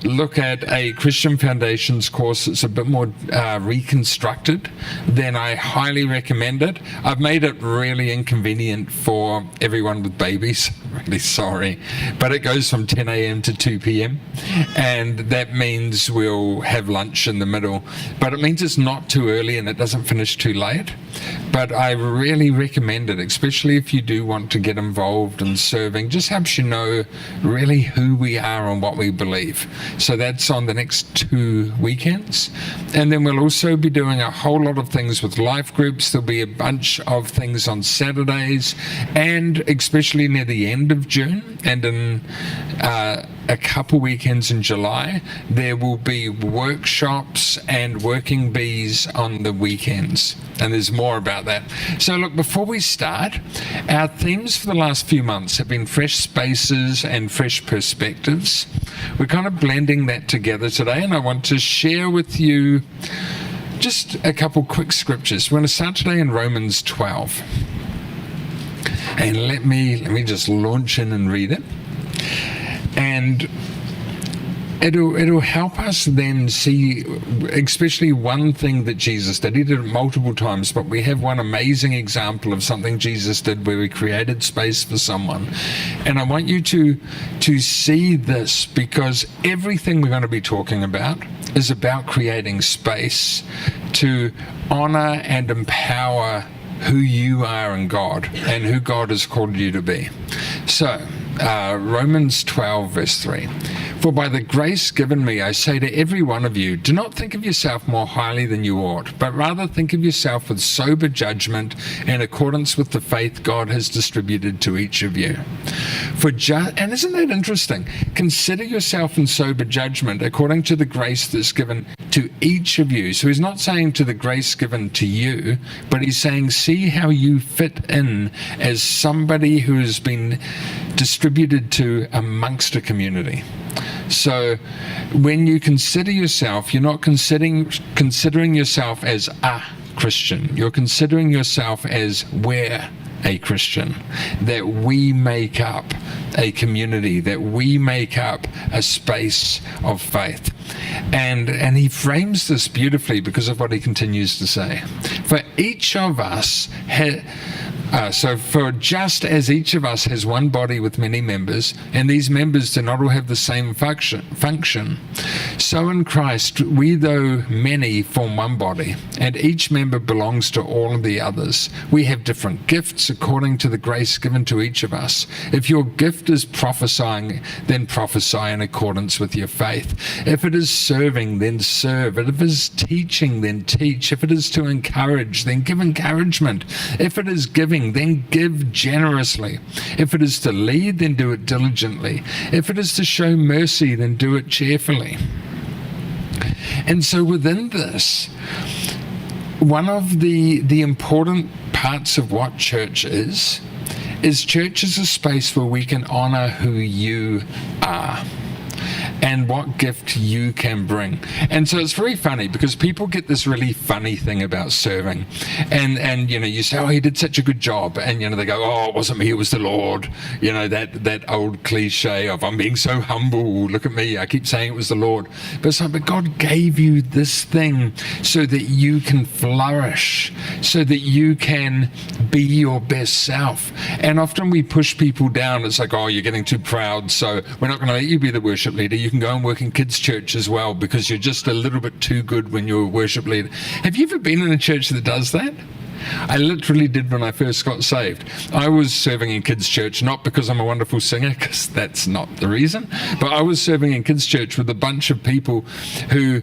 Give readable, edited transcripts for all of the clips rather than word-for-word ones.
look at a Christian Foundations course that's a bit more reconstructed, then I highly recommend it. I've made it really inconvenient for everyone with babies. I'm really sorry. But it goes from 10 a.m. to 2 p.m. and that means we'll have lunch in the middle. But it means it's not too early and it doesn't finish too late. But I really recommend it, especially if you do want to get involved in serving. Just helps you know really who we are and what we believe. So that's on the next 2 weekends. And then we'll also be doing a whole lot of things with life groups. There'll be a bunch of things on Saturdays, and especially near the end of June and in a couple weekends in July, there will be workshops and working bees on the weekends. And there's more about that. So look, before we start, our themes for the last few months have been fresh spaces and fresh perspectives. We're kind of blending that together today, and I want to share with you just a couple quick scriptures. We're going to start today in Romans 12. And let me just launch in and read it. And it'll help us then see, especially one thing that Jesus did. He did it multiple times, but we have one amazing example of something Jesus did where he created space for someone. And I want you to see this, because everything we're going to be talking about is about creating space to honor and empower who you are in God and who God has called you to be. So, Romans 12 verse 3. For by the grace given me, I say to every one of you, do not think of yourself more highly than you ought, but rather think of yourself with sober judgment in accordance with the faith God has distributed to each of you. And isn't that interesting? Consider yourself in sober judgment according to the grace that's given to each of you. So he's not saying to the grace given to you, but he's saying see how you fit in as somebody who has been distributed to amongst a community. So when you consider yourself, you're not considering yourself as a Christian. You're considering yourself as we're a Christian, that we make up a community, that we make up a space of faith. And he frames this beautifully because of what he continues to say. For each of us for just as each of us has one body with many members, and these members do not all have the same function, so in Christ we, though many, form one body, and each member belongs to all of the others. We have different gifts according to the grace given to each of us. If your gift is prophesying, then prophesy in accordance with your faith. If it is serving, then serve. If it is teaching, then teach. If it is to encourage, then give encouragement. If it is giving, then give generously. If it is to lead, then do it diligently. If it is to show mercy, then do it cheerfully. And so within this, one of the important parts of what church is church is a space where we can honor who you are and what gift you can bring. And so it's very funny because people get this really funny thing about serving. And you say, oh, he did such a good job. And, they go, oh, it wasn't me, it was the Lord. That old cliche of I'm being so humble, look at me, I keep saying it was the Lord. But it's like, but God gave you this thing so that you can flourish, so that you can be your best self. And often we push people down. It's like, oh, you're getting too proud, so we're not going to let you be the worship leader. You can go and work in kids' church as well because you're just a little bit too good when you're a worship leader. Have you ever been in a church that does that? I literally did when I first got saved. I was serving in kids' church, not because I'm a wonderful singer, because that's not the reason, but I was serving in kids' church with a bunch of people who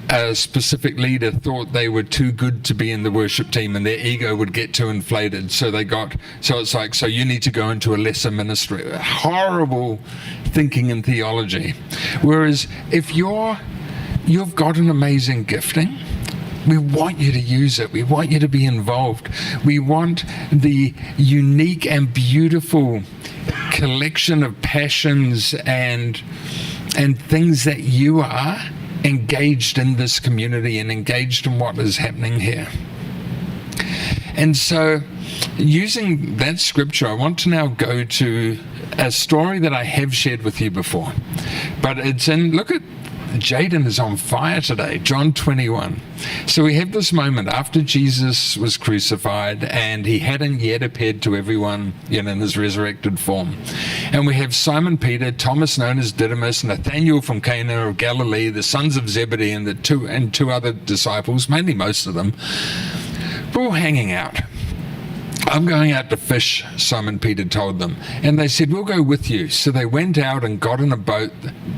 a specific leader thought they were too good to be in the worship team and their ego would get too inflated. So it's like, so you need to go into a lesser ministry. Horrible thinking and theology. Whereas if you've got an amazing gifting, we want you to use it. We want you to be involved. We want the unique and beautiful collection of passions and things that you are engaged in this community and engaged in what is happening here. And so, using that scripture, I want to now go to a story that I have shared with you before. But it's in, look at, Jaden is on fire today, John 21. So we have this moment after Jesus was crucified and he hadn't yet appeared to everyone in his resurrected form. And we have Simon Peter, Thomas known as Didymus, Nathanael from Cana of Galilee, the sons of Zebedee, and two other disciples, mainly most of them, were all hanging out. I'm going out to fish, Simon Peter told them. And they said, we'll go with you. So they went out and got in a boat,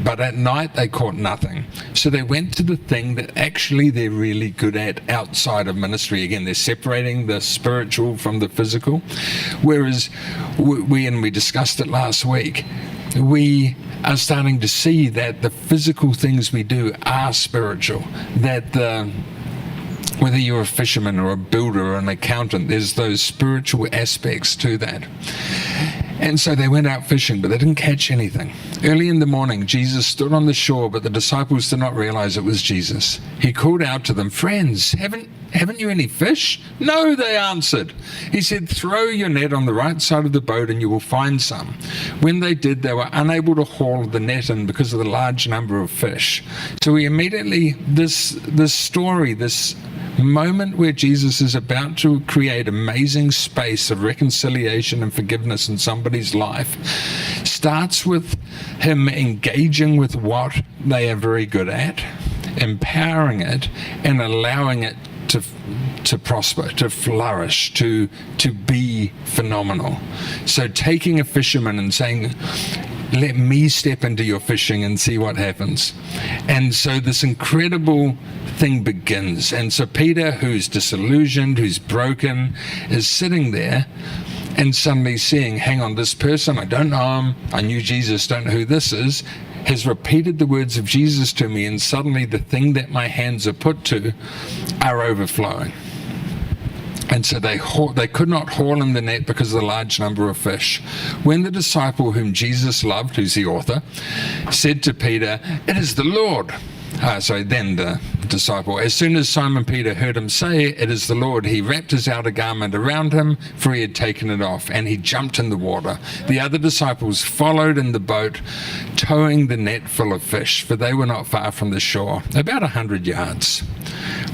but at night they caught nothing. So they went to the thing that actually they're really good at outside of ministry. Again, they're separating the spiritual from the physical. Whereas we discussed it last week, we are starting to see that the physical things we do are spiritual, that whether you're a fisherman or a builder or an accountant, there's those spiritual aspects to that. And so they went out fishing, but they didn't catch anything. Early in the morning, Jesus stood on the shore, but the disciples did not realize it was Jesus. He called out to them, friends, haven't you any fish? No, they answered. He said, throw your net on the right side of the boat and you will find some. When they did, they were unable to haul the net in because of the large number of fish. So we immediately, this story, this moment where Jesus is about to create amazing space of reconciliation and forgiveness in somebody's life, starts with him engaging with what they are very good at, empowering it, and allowing it to prosper, to flourish, to be phenomenal. So taking a fisherman and saying, let me step into your fishing and see what happens. And so this incredible thing begins. And so Peter, who's disillusioned, who's broken, is sitting there and suddenly seeing, hang on, this person, I don't know him, I knew Jesus, don't know who this is, has repeated the words of Jesus to me, and suddenly the thing that my hands are put to are overflowing. And so they could not haul in the net because of the large number of fish. When the disciple whom Jesus loved, who's the author, said to Peter, it is the Lord. Then the disciple, as soon as Simon Peter heard him say, it is the Lord, he wrapped his outer garment around him, for he had taken it off, and he jumped in the water. The other disciples followed in the boat, towing the net full of fish, for they were not far from the shore, about 100 yards.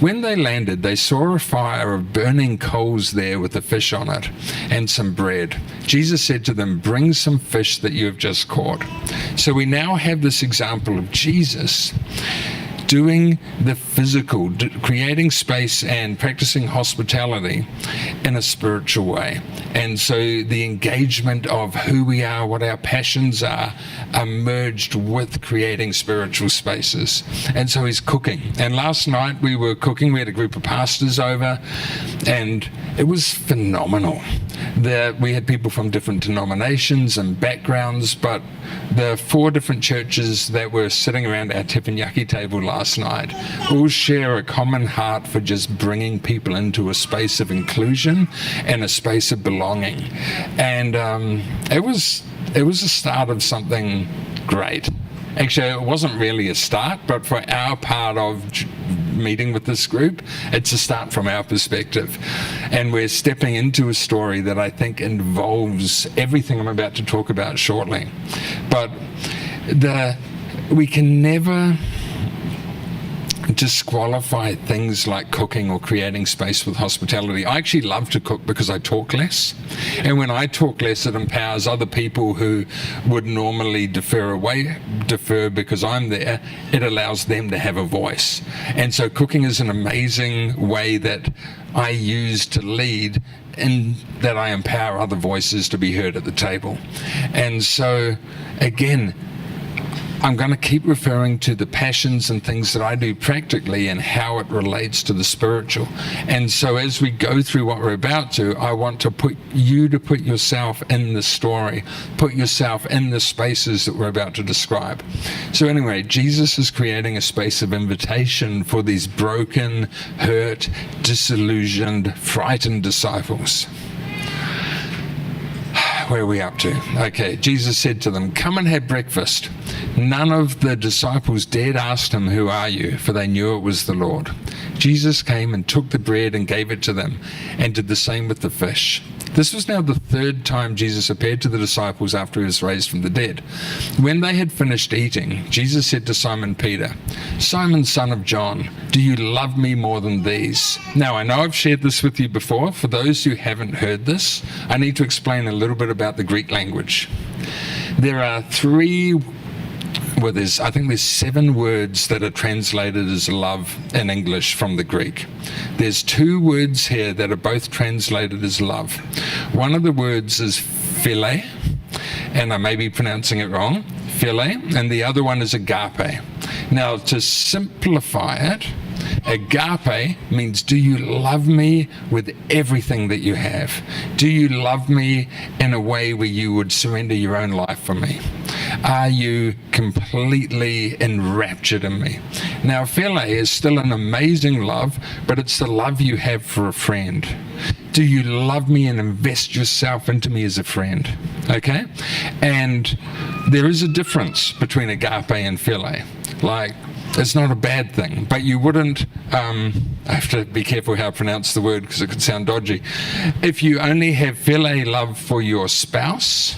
When they landed, they saw a fire of burning coals there with the fish on it, and some bread. Jesus said to them, bring some fish that you have just caught. So we now have this example of Jesus doing the physical, creating space and practicing hospitality in a spiritual way. And so the engagement of who we are, what our passions are merged with creating spiritual spaces. And so he's cooking. And last night we were cooking, we had a group of pastors over, and it was phenomenal. We had people from different denominations and backgrounds, but the 4 different churches that were sitting around our teppanyaki table last night all share a common heart for just bringing people into a space of inclusion and a space of belonging. And it was a start of something great. Actually, it wasn't really a start, but for our part of meeting with this group, it's a start from our perspective. And we're stepping into a story that I think involves everything I'm about to talk about shortly. But we can never disqualify things like cooking or creating space with hospitality. I actually love to cook because I talk less. And when I talk less, it empowers other people who would normally defer because I'm there. It allows them to have a voice. And so cooking is an amazing way that I use to lead, in that I empower other voices to be heard at the table. And so, again, I'm going to keep referring to the passions and things that I do practically and how it relates to the spiritual. And so as we go through what we're about to, I want to put yourself in the story, put yourself in the spaces that we're about to describe. So anyway, Jesus is creating a space of invitation for these broken, hurt, disillusioned, frightened disciples. where are we up to? Okay, Jesus said to them, "Come and have breakfast." None of the disciples dared ask him, "Who are you?" for they knew it was the Lord. Jesus came and took the bread and gave it to them, and did the same with the fish. This was now the third time Jesus appeared to the disciples after he was raised from the dead. When they had finished eating, Jesus said to Simon Peter, "Simon, son of John, do you love me more than these?" Now, I know I've shared this with you before. For those who haven't heard this, I need to explain a little bit about the Greek language. There are I think there's 7 words that are translated as love in English from the Greek. There's 2 words here that are both translated as love. One of the words is philia, and I may be pronouncing it wrong, philia, and the other one is agape. Now, to simplify it, agape means, do you love me with everything that you have? Do you love me in a way where you would surrender your own life for me? Are you completely enraptured in me? Now, philia is still an amazing love, but it's the love you have for a friend. Do you love me and invest yourself into me as a friend? Okay? And there is a difference between agape and philia. Like, it's not a bad thing, but you wouldn't, I have to be careful how I pronounce the word because it could sound dodgy. If you only have philia love for your spouse,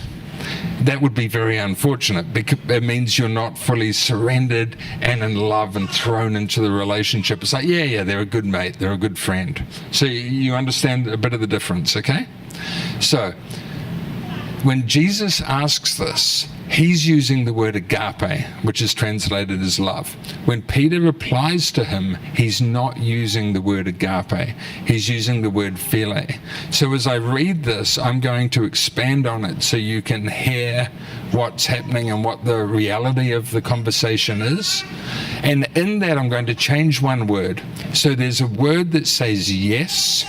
that would be very unfortunate, because it means you're not fully surrendered and in love and thrown into the relationship. It's like, yeah, they're a good mate, they're a good friend. So you understand a bit of the difference, okay? So when Jesus asks this, he's using the word agape, which is translated as love. When Peter replies to him, he's not using the word agape. He's using the word philia. So as I read this, I'm going to expand on it so you can hear what's happening and what the reality of the conversation is. And in that, I'm going to change one word. So there's a word that says yes.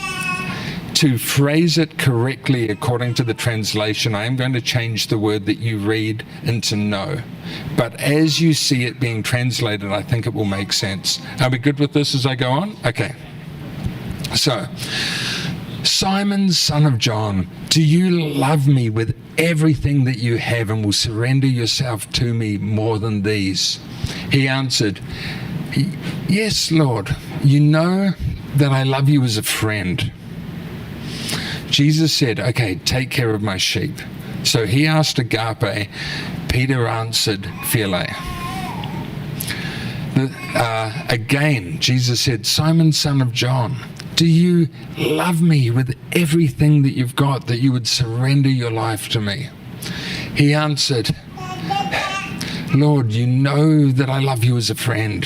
To phrase it correctly according to the translation, I am going to change the word that you read into no. But as you see it being translated, I think it will make sense. Are we good with this as I go on? Okay. So, Simon, son of John, do you love me with everything that you have and will surrender yourself to me more than these? He answered, "Yes, Lord, you know that I love you as a friend." Jesus said, "Okay, take care of my sheep." So he asked agape, Peter answered philia. Again, Jesus said, "Simon, son of John, do you love me with everything that you've got, that you would surrender your life to me?" He answered, "Lord, you know that I love you as a friend."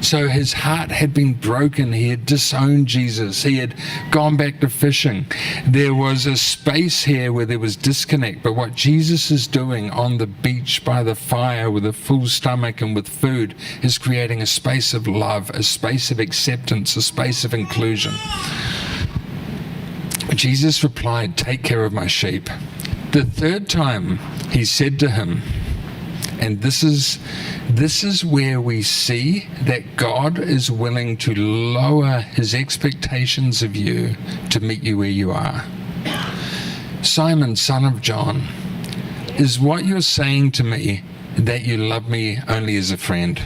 So his heart had been broken. He had disowned Jesus. He had gone back to fishing. There was a space here where there was disconnect. But what Jesus is doing on the beach by the fire with a full stomach and with food is creating a space of love, a space of acceptance, a space of inclusion. Jesus replied, "Take care of my sheep." The third time he said to him, and this is where we see that God is willing to lower his expectations of you to meet you where you are. "Simon, son of John, is what you're saying to me that you love me only as a friend?"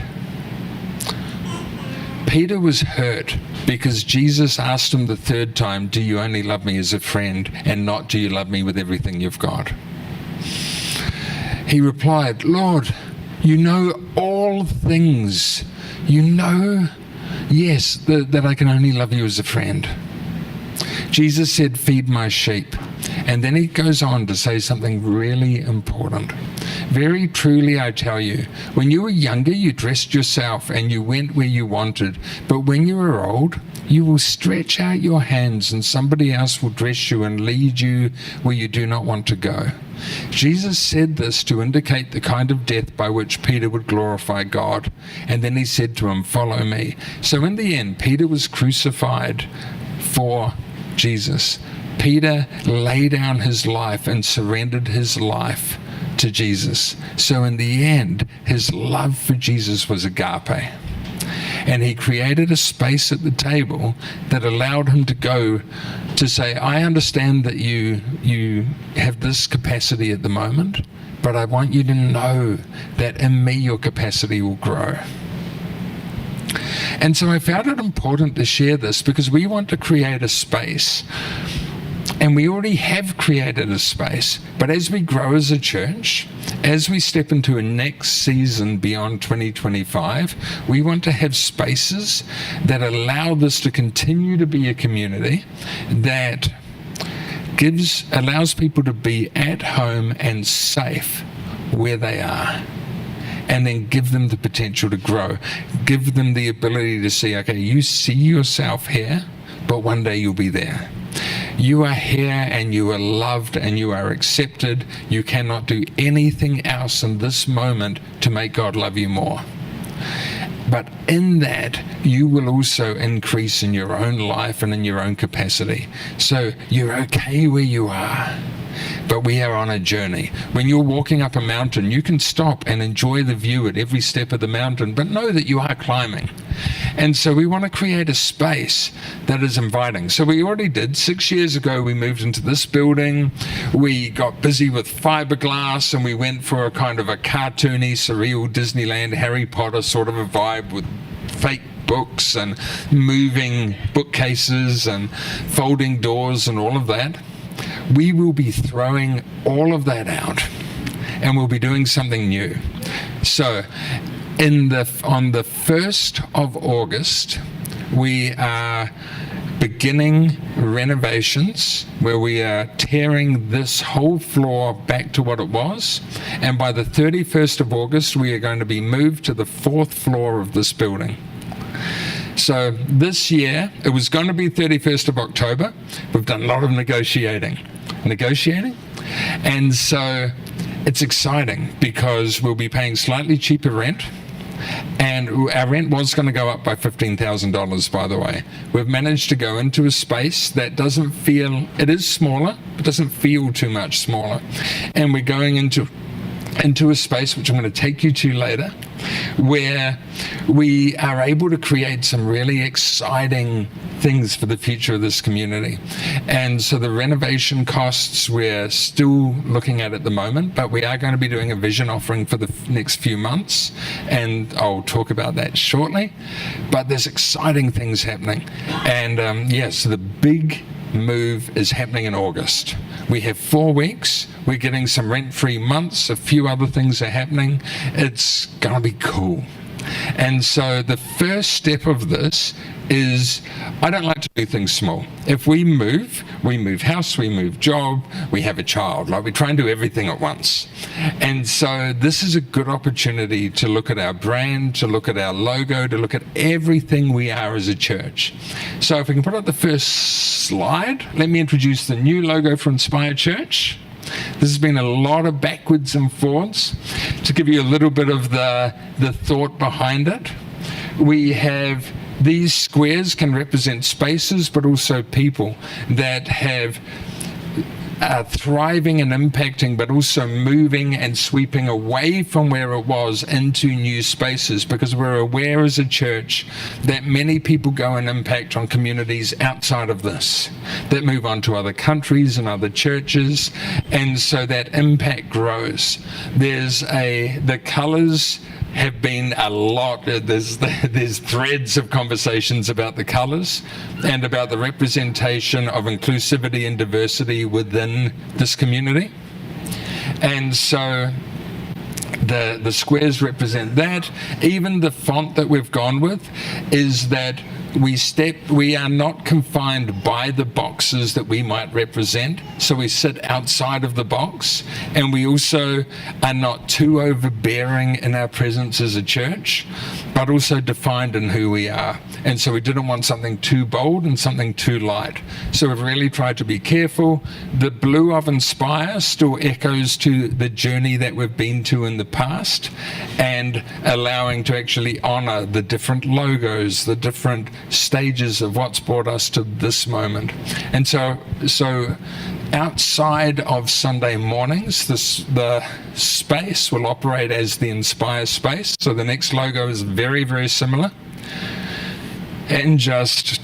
Peter was hurt because Jesus asked him the third time, "Do you only love me as a friend and not do you love me with everything you've got?" He replied, "Lord, you know all things. You know, yes, that I can only love you as a friend." Jesus said, "Feed my sheep." And then he goes on to say something really important. "Very truly I tell you, when you were younger, you dressed yourself and you went where you wanted. But when you are old, you will stretch out your hands and somebody else will dress you and lead you where you do not want to go." Jesus said this to indicate the kind of death by which Peter would glorify God. And then he said to him, "Follow me." So in the end, Peter was crucified for Jesus. Peter laid down his life and surrendered his life to Jesus. So in the end, his love for Jesus was agape. And he created a space at the table that allowed him to go to say, I understand that you have this capacity at the moment, but I want you to know that in me your capacity will grow. And so I found it important to share this because we want to create a space. And we already have created a space. But as we grow as a church, as we step into a next season beyond 2025, we want to have spaces that allow this to continue to be a community that allows people to be at home and safe where they are. And then give them the potential to grow. Give them the ability to see, okay, you see yourself here, but one day you'll be there. You are here and you are loved and you are accepted. You cannot do anything else in this moment to make God love you more. But in that, you will also increase in your own life and in your own capacity. So you're okay where you are. But we are on a journey. When you're walking up a mountain, you can stop and enjoy the view at every step of the mountain, but know that you are climbing. And so we want to create a space that is inviting. So we already did. 6 years ago, we moved into this building. We got busy with fiberglass and we went for a kind of a cartoony, surreal Disneyland, Harry Potter sort of a vibe with fake books and moving bookcases and folding doors and all of that. We will be throwing all of that out and we'll be doing something new. So on the 1st of August, we are beginning renovations where we are tearing this whole floor back to what it was. And by the 31st of August, we are going to be moved to the 4th floor of this building. So this year, it was going to be 31st of October. We've done a lot of negotiating. And so it's exciting because we'll be paying slightly cheaper rent. And our rent was going to go up by $15,000, by the way. We've managed to go into a space that doesn't feel, it is smaller, but doesn't feel too much smaller. And we're going into a space, which I'm going to take you to later, where we are able to create some really exciting things for the future of this community. And so the renovation costs we're still looking at the moment, but we are going to be doing a vision offering for the next few months, and I'll talk about that shortly. But there's exciting things happening. And so the big move is happening in August. We have 4 weeks. We're getting some rent-free months. A few other things are happening. It's going to be cool. And so the first step of this is, I don't like to do things small. If we move house, we move job, we have a child. Like, we try and do everything at once. And so this is a good opportunity to look at our brand, to look at our logo, to look at everything we are as a church. So if we can put up the first slide, let me introduce the new logo for Inspire Church. This has been a lot of backwards and forwards. To give you a little bit of the thought behind it, we have these squares can represent spaces, but also people that are thriving and impacting, but also moving and sweeping away from where it was into new spaces, because we're aware as a church that many people go and impact on communities outside of this, that move on to other countries and other churches, and so that impact grows. The colours have been a lot. There's threads of conversations about the colours and about the representation of inclusivity and diversity within this community. And so the squares represent that. Even the font that we've gone with is that we are not confined by the boxes that we might represent, so we sit outside of the box, and we also are not too overbearing in our presence as a church, but also defined in who we are. And so we didn't want something too bold and something too light. So we've really tried to be careful. The blue of Inspire still echoes to the journey that we've been to in the past, and allowing to actually honor the different logos, the different stages of what's brought us to this moment. And so outside of Sunday mornings, the space will operate as the Inspire space. So the next logo is very, very similar. And just,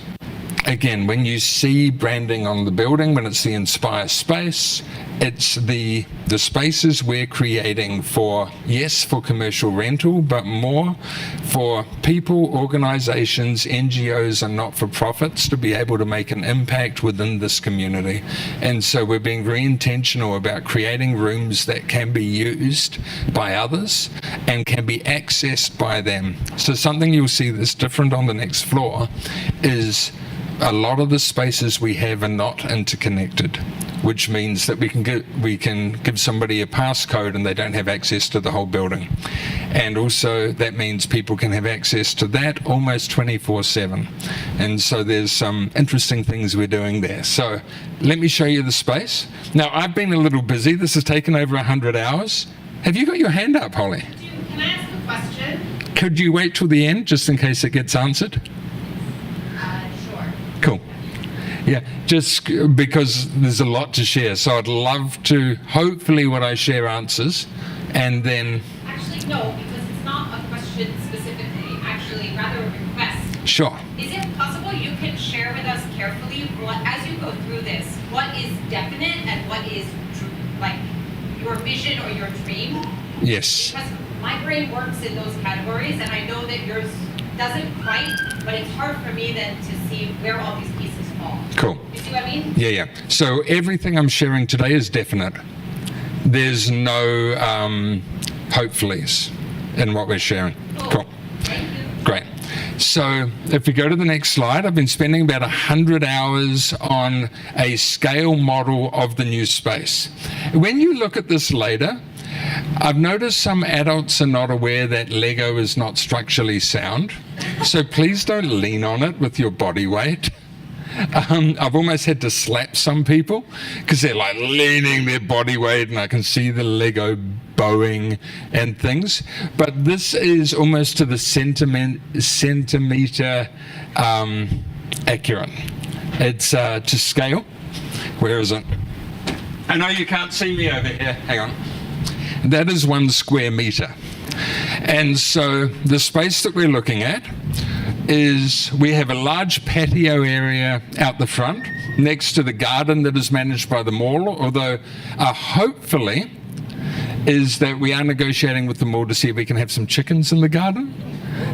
again, when you see branding on the building, when it's the Inspire space, it's the spaces we're creating for, yes, for commercial rental, but more for people, organizations, NGOs, and not-for-profits to be able to make an impact within this community. And so we're being very intentional about creating rooms that can be used by others and can be accessed by them. So something you'll see that's different on the next floor is a lot of the spaces we have are not interconnected, which means that we can give somebody a passcode and they don't have access to the whole building. And also that means people can have access to that almost 24/7. And so there's some interesting things we're doing there. So let me show you the space. Now, I've been a little busy. This has taken over 100 hours. Have you got your hand up, Holly? Can I ask a question? Could you wait till the end just in case it gets answered? Sure. Cool. Yeah, just because there's a lot to share. So I'd love to, hopefully what I share answers, and then... Actually, no, because it's not a question specifically, actually, rather a request. Sure. Is it possible you can share with us carefully, what, as you go through this, what is definite and what is, like, your vision or your dream? Yes. Because my brain works in those categories, and I know that yours doesn't quite, but it's hard for me then to see where all these pieces fall. Cool. You see what I mean? Yeah. So everything I'm sharing today is definite. There's no hopefullys in what we're sharing. Cool. Thank you. Great. So if we go to the next slide, I've been spending about 100 hours on a scale model of the new space. When you look at this later, I've noticed some adults are not aware that Lego is not structurally sound. So please don't lean on it with your body weight. I've almost had to slap some people because they're like leaning their body weight, and I can see the Lego bowing and things. But this is almost to the centimeter accurate. It's to scale. Where is it? I know you can't see me over here. Hang on. That is 1 square meter. And so the space that we're looking at is we have a large patio area out the front next to the garden that is managed by the mall, although hopefully is that we are negotiating with the mall to see if we can have some chickens in the garden.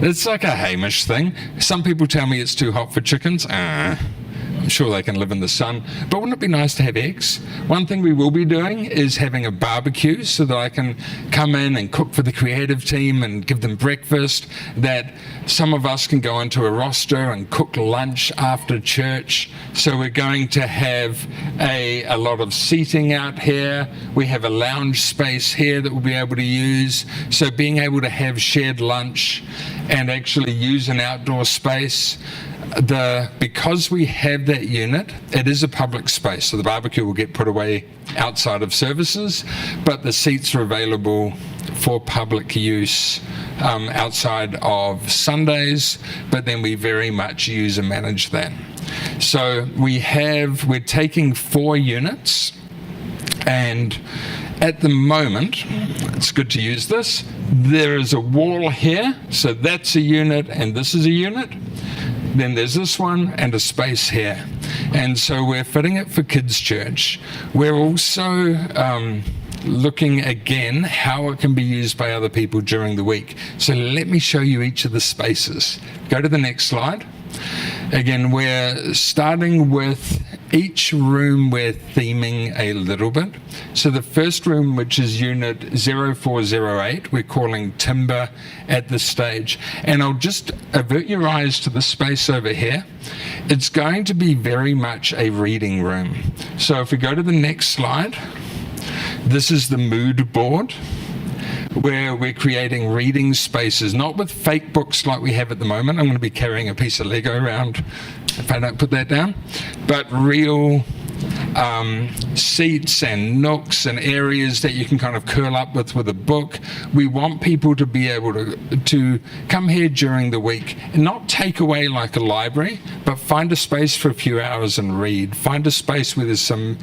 It's like a Hamish thing. Some people tell me it's too hot for chickens. I'm sure they can live in the sun, but wouldn't it be nice to have eggs? One thing we will be doing is having a barbecue so that I can come in and cook for the creative team and give them breakfast, that some of us can go into a roster and cook lunch after church. So we're going to have a lot of seating out here. We have a lounge space here that we'll be able to use. So being able to have shared lunch and actually use an outdoor space. Because we have that unit, it is a public space, so the barbecue will get put away outside of services, but the seats are available for public use outside of Sundays, but then we very much use and manage that. So we're taking 4 units, and at the moment, it's good to use this, there is a wall here, so that's a unit and this is a unit. Then there's this one and a space here. And so we're fitting it for Kids Church. We're also looking again how it can be used by other people during the week. So let me show you each of the spaces. Go to the next slide. Again, we're starting with each room, we're theming a little bit. So the first room, which is unit 0408, we're calling Timber at this stage. And I'll just avert your eyes to the space over here. It's going to be very much a reading room. So if we go to the next slide, this is the mood board, where we're creating reading spaces, not with fake books like we have at the moment. I'm going to be carrying a piece of Lego around if I don't put that down, but real seats and nooks and areas that you can kind of curl up with a book. We want people to be able to come here during the week and not take away like a library, but find a space for a few hours and read. Find a space where there's some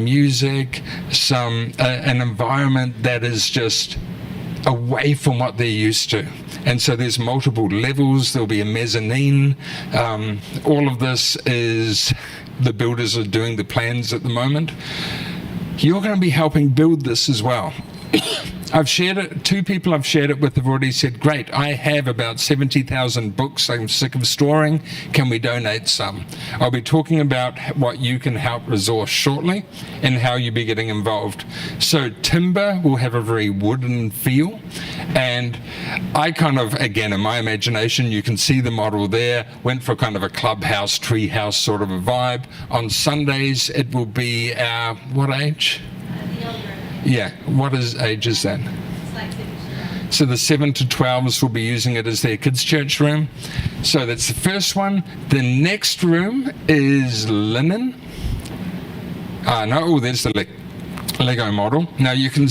music, an environment that is just away from what they're used to. And so there's multiple levels. There'll be a mezzanine. All of this is the builders are doing the plans at the moment. You're going to be helping build this as well. I've shared it, 2 people I've shared it with have already said, great, I have about 70,000 books I'm sick of storing, can we donate some? I'll be talking about what you can help resource shortly and how you'll be getting involved. So timber will have a very wooden feel, and I kind of, again, in my imagination, you can see the model there, went for kind of a clubhouse, tree house sort of a vibe. On Sundays, it will be our, what age? Yeah, what age is that? It's like 6. So the 7 to 12s will be using it as their kids' church room. So that's the first one. The next room is linen. There's the Lego model. Now you can,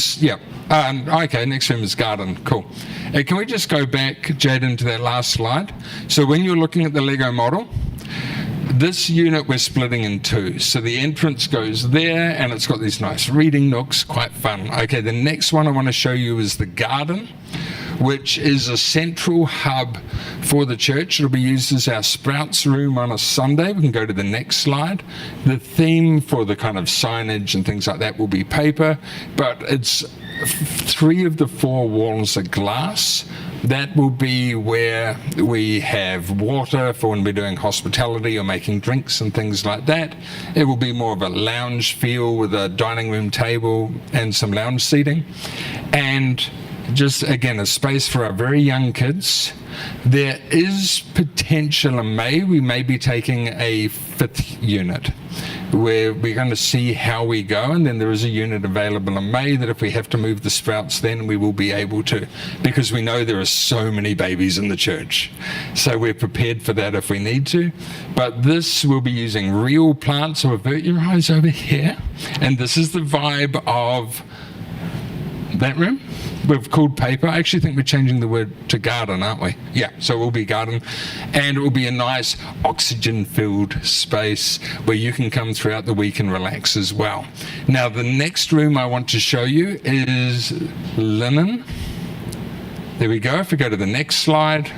okay, next room is garden. Cool. Can we just go back, Jaden, to that last slide? So when you're looking at the Lego model, this unit we're splitting in 2. So the entrance goes there, and it's got these nice reading nooks, quite fun. Okay, the next one I want to show you is the garden, which is a central hub for the church. It'll be used as our sprouts room on a Sunday. We can go to the next slide. The theme for the kind of signage and things like that will be paper, but it's 3 of the 4 walls are glass. That will be where we have water for when we're doing hospitality or making drinks and things like that. It will be more of a lounge feel with a dining room table and some lounge seating. And just, again, a space for our very young kids. There is potential in May. We may be taking a 5th unit where we're going to see how we go, and then there is a unit available in May that if we have to move the sprouts, then we will be able to, because we know there are so many babies in the church. So we're prepared for that if we need to. But this will be using real plants, so avert your eyes over here. And this is the vibe of that room. We've called paper. I actually think we're changing the word to garden, aren't we? Yeah, so it will be garden. And it will be a nice oxygen-filled space where you can come throughout the week and relax as well. Now, the next room I want to show you is linen. There we go. If we go to the next slide.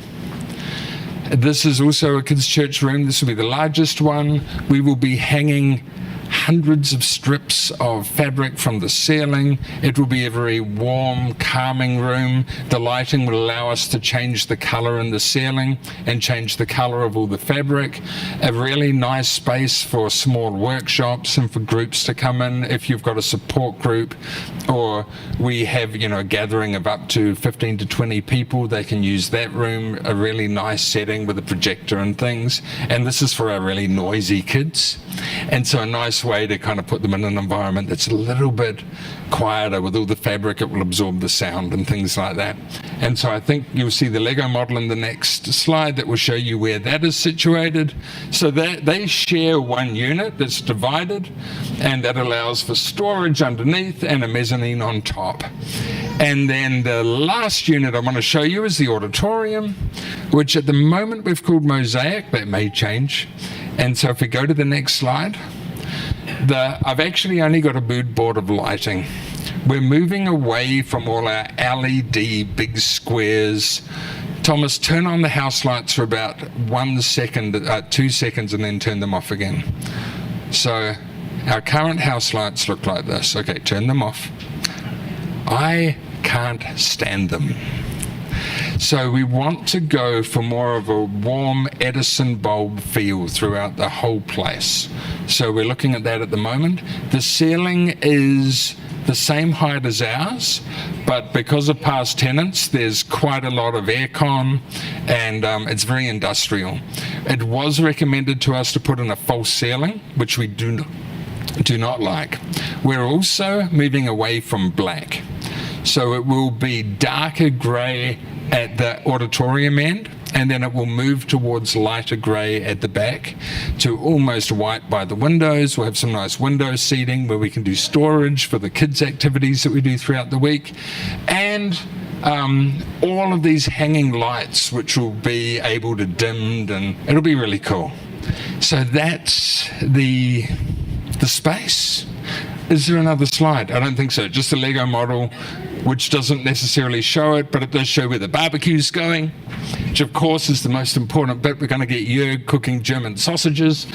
This is also a kids' church room. This will be the largest one. We will be hanging hundreds of strips of fabric from the ceiling. It will be a very warm, calming room. The lighting will allow us to change the color in the ceiling and change the color of all the fabric. A really nice space for small workshops and for groups to come in. If you've got a support group, or we have, a gathering of up to 15 to 20 people, they can use that room, a really nice setting with a projector and things. And this is for our really noisy kids. And so a nice way to kind of put them in an environment that's a little bit quieter. With all the fabric, it will absorb the sound and things like that. And so I think you'll see the Lego model in the next slide that will show you where that is situated. So that they share one unit that's divided, and that allows for storage underneath and a mezzanine on top. And then the last unit I want to show you is the auditorium, which at the moment we've called Mosaic. That may change. And so if we go to the next slide, I've actually only got a mood board of lighting. We're moving away from all our LED big squares. Thomas, turn on the house lights for about 1 second, 2 seconds, and then turn them off again. So our current house lights look like this. Okay, turn them off. I can't stand them. So we want to go for more of a warm Edison bulb feel throughout the whole place. So we're looking at that at the moment. The ceiling is the same height as ours, but because of past tenants, there's quite a lot of aircon, and it's very industrial. It was recommended to us to put in a false ceiling, which we do not like. We're also moving away from black. So it will be darker grey at the auditorium end, and then it will move towards lighter grey at the back to almost white by the windows. We'll have some nice window seating where we can do storage for the kids' activities that we do throughout the week. And all of these hanging lights, which will be able to dim, and it'll be really cool. So that's the space. Is there another slide? I don't think so. Just the Lego model which doesn't necessarily show it, but it does show where the barbecue's going, which of course is the most important bit. We're going to get Jörg cooking German sausages,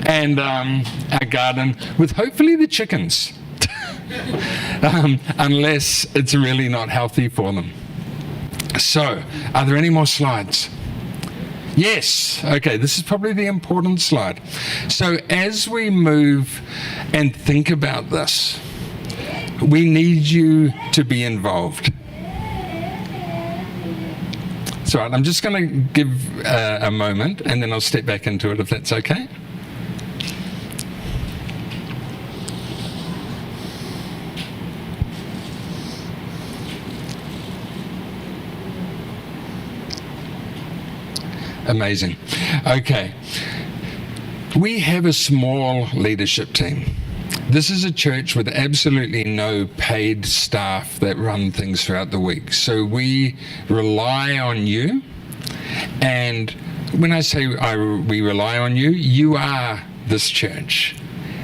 and our garden with hopefully the chickens, unless it's really not healthy for them. So, are there any more slides? Yes. Okay, this is probably the important slide. So as we move and think about this, we need you to be involved. So I'm just going to give a moment, and then I'll step back into it if that's okay. Amazing. Okay. We have a small leadership team. This is a church with absolutely no paid staff that run things throughout the week. So we rely on you. And when I say we rely on you, you are this church.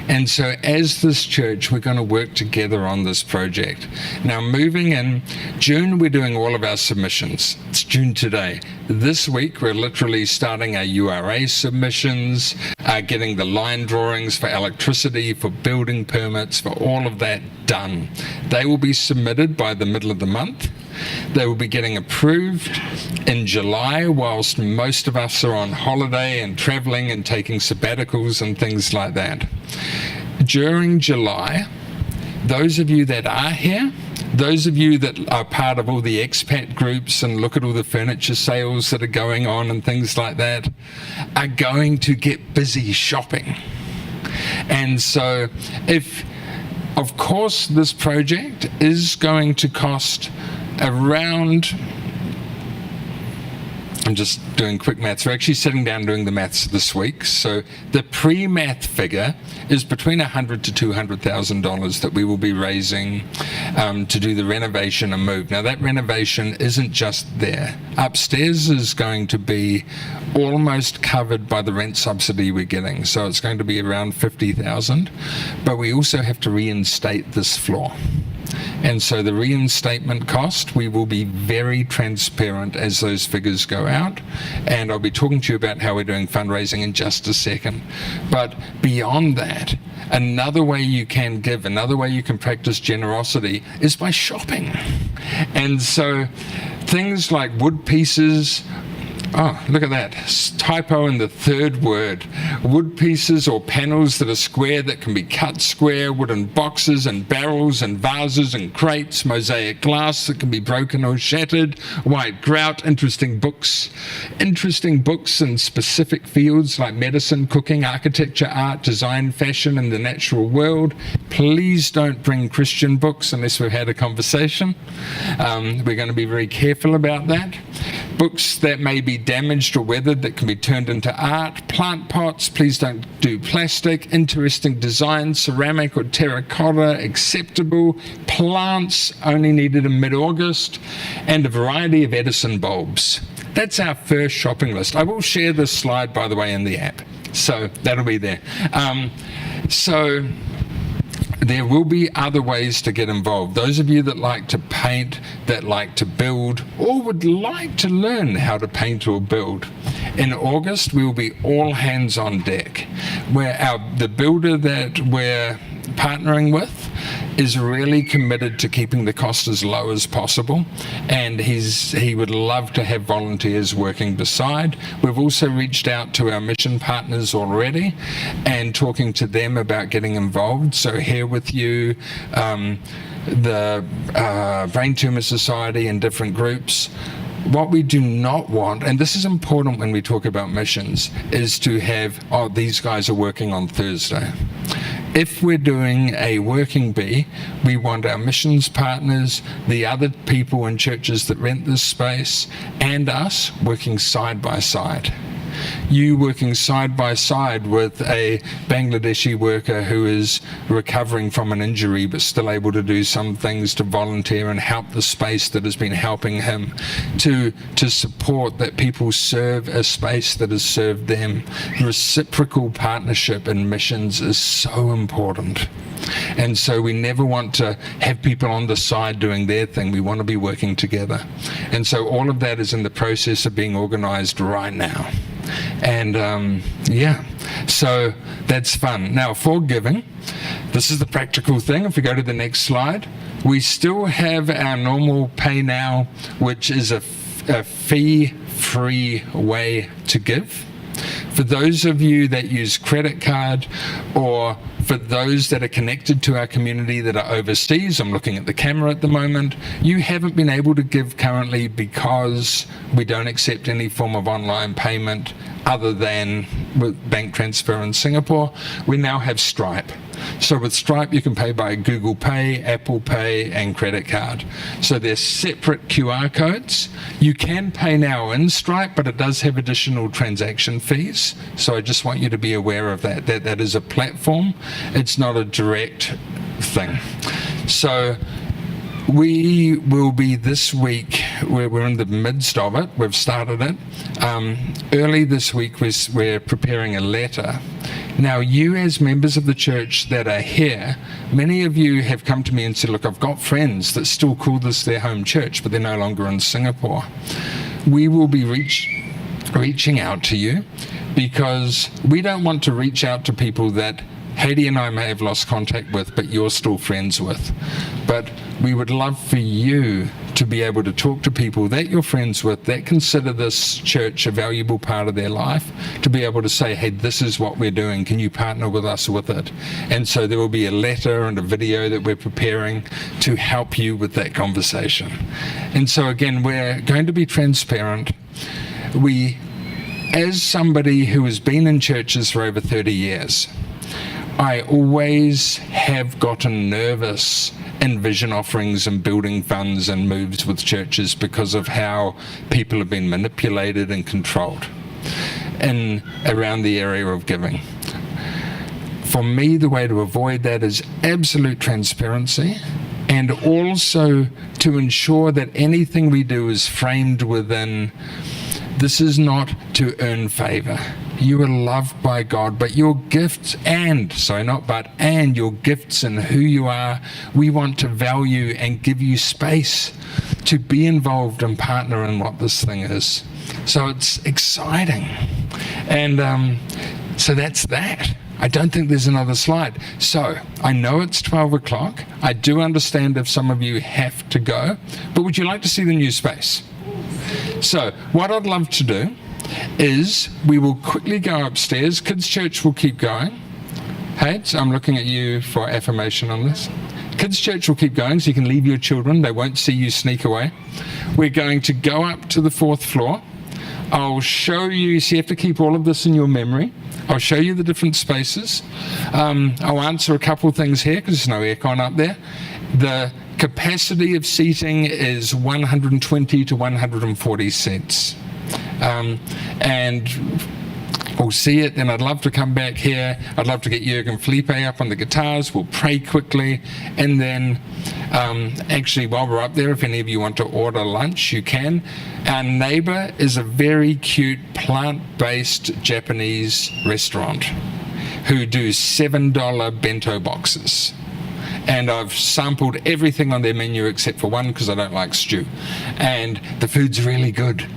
And so as this church, we're going to work together on this project. Now, moving in June, we're doing all of our submissions. It's June today. This week, we're literally starting our URA submissions, getting the line drawings for electricity, for building permits, for all of that done. They will be submitted by the middle of the month. They will be getting approved in July, whilst most of us are on holiday and traveling and taking sabbaticals and things like that. During July, those of you that are here, those of you that are part of all the expat groups and look at all the furniture sales that are going on and things like that, are going to get busy shopping. And so of course, this project is going to cost around, I'm just doing quick maths. We're actually sitting down doing the maths this week. So the pre-math figure is between $100,000 to $200,000 that we will be raising to do the renovation and move. Now that renovation isn't just there. Upstairs is going to be almost covered by the rent subsidy we're getting. So it's going to be around $50,000, but we also have to reinstate this floor. And so the reinstatement cost, we will be very transparent as those figures go out. And I'll be talking to you about how we're doing fundraising in just a second. But beyond that, another way you can give, another way you can practice generosity is by shopping. And so things like wood pieces, oh, look at that. Typo in the third word. Wood pieces or panels that are square that can be cut square, wooden boxes and barrels and vases and crates, mosaic glass that can be broken or shattered, white grout, interesting books in specific fields like medicine, cooking, architecture, art, design, fashion, and the natural world. Please don't bring Christian books unless we've had a conversation. We're going to be very careful about that. Books that may be damaged or weathered that can be turned into art. Plant pots, please don't do plastic. Interesting designs, ceramic or terracotta, acceptable. Plants only needed in mid-August. And a variety of Edison bulbs. That's our first shopping list. I will share this slide, by the way, in the app. So that'll be there. So there will be other ways to get involved. Those of you that like to paint, that like to build, or would like to learn how to paint or build, in August we will be all hands on deck. Where the builder that we're partnering with is really committed to keeping the cost as low as possible, and he would love to have volunteers working beside. We've also reached out to our mission partners already and talking to them about getting involved. So Here With You, the Brain Tumor Society and different groups. What we do not want, and this is important when we talk about missions, is to have, oh, these guys are working on Thursday. If we're doing a working bee, we want our missions partners, the other people in churches that rent this space, and us working side by side. You working side by side with a Bangladeshi worker who is recovering from an injury but still able to do some things to volunteer and help the space that has been helping him, to support that people serve a space that has served them. Reciprocal partnership in missions is so important. And so we never want to have people on the side doing their thing. We want to be working together. And so all of that is in the process of being organized right now. And so that's fun. Now, for giving, this is the practical thing. If we go to the next slide, we still have our normal Pay Now, which is a fee-free way to give. For those of you that use credit card, or for those that are connected to our community that are overseas, I'm looking at the camera at the moment, you haven't been able to give currently because we don't accept any form of online payment other than with bank transfer in Singapore. We now have Stripe. So with Stripe, you can pay by Google Pay, Apple Pay, and credit card. So they're separate QR codes. You can pay now in Stripe, but it does have additional transaction fees. So I just want you to be aware of that. That is a platform. It's not a direct thing. So we will be this week, we're in the midst of it, we've started it. Early this week, we're preparing a letter. Now, you as members of the church that are here, many of you have come to me and said, look, I've got friends that still call this their home church, but they're no longer in Singapore. We will be reaching out to you because we don't want to reach out to people that Haiti and I may have lost contact with, but you're still friends with. But we would love for you to be able to talk to people that you're friends with, that consider this church a valuable part of their life, to be able to say, hey, this is what we're doing. Can you partner with us with it? And so there will be a letter and a video that we're preparing to help you with that conversation. And so again, we're going to be transparent. As somebody who has been in churches for over 30 years, I always have gotten nervous in vision offerings and building funds and moves with churches because of how people have been manipulated and controlled around the area of giving. For me, the way to avoid that is absolute transparency, and also to ensure that anything we do is framed within, this is not to earn favor. You are loved by God, but your gifts and your gifts and who you are, we want to value and give you space to be involved and partner in what this thing is. So it's exciting. And so that's that. I don't think there's another slide. So I know it's 12 o'clock. I do understand if some of you have to go, but would you like to see the new space? So what I'd love to do is we will quickly go upstairs. Kids Church will keep going. Hey, so I'm looking at you for affirmation on this. Kids Church will keep going, so you can leave your children. They won't see you sneak away. We're going to go up to the 4th floor. I'll show you, so you have to keep all of this in your memory. I'll show you the different spaces. I'll answer a couple of things here because there's no aircon up there. The capacity of seating is 120 to 140 seats. And we'll see it, and I'd love to come back here. I'd love to get Jürgen Felipe up on the guitars. We'll pray quickly, and then actually while we're up there, if any of you want to order lunch, you can. Our neighbor is a very cute plant-based Japanese restaurant who do $7 bento boxes. And I've sampled everything on their menu except for one because I don't like stew. And the food's really good.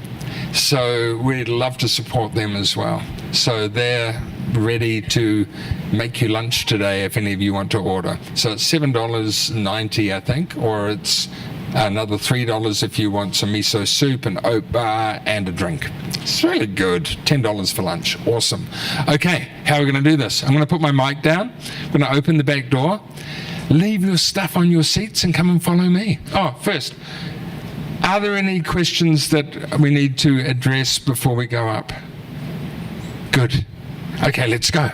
So we'd love to support them as well. So they're ready to make you lunch today if any of you want to order. So it's $7.90, I think, or it's another $3 if you want some miso soup, an oat bar, and a drink. It's really good. $10 for lunch. Awesome. Okay, how are we going to do this? I'm going to put my mic down. I'm going to open the back door. Leave your stuff on your seats and come and follow me. Oh, first, are there any questions that we need to address before we go up? Good. Okay, let's go.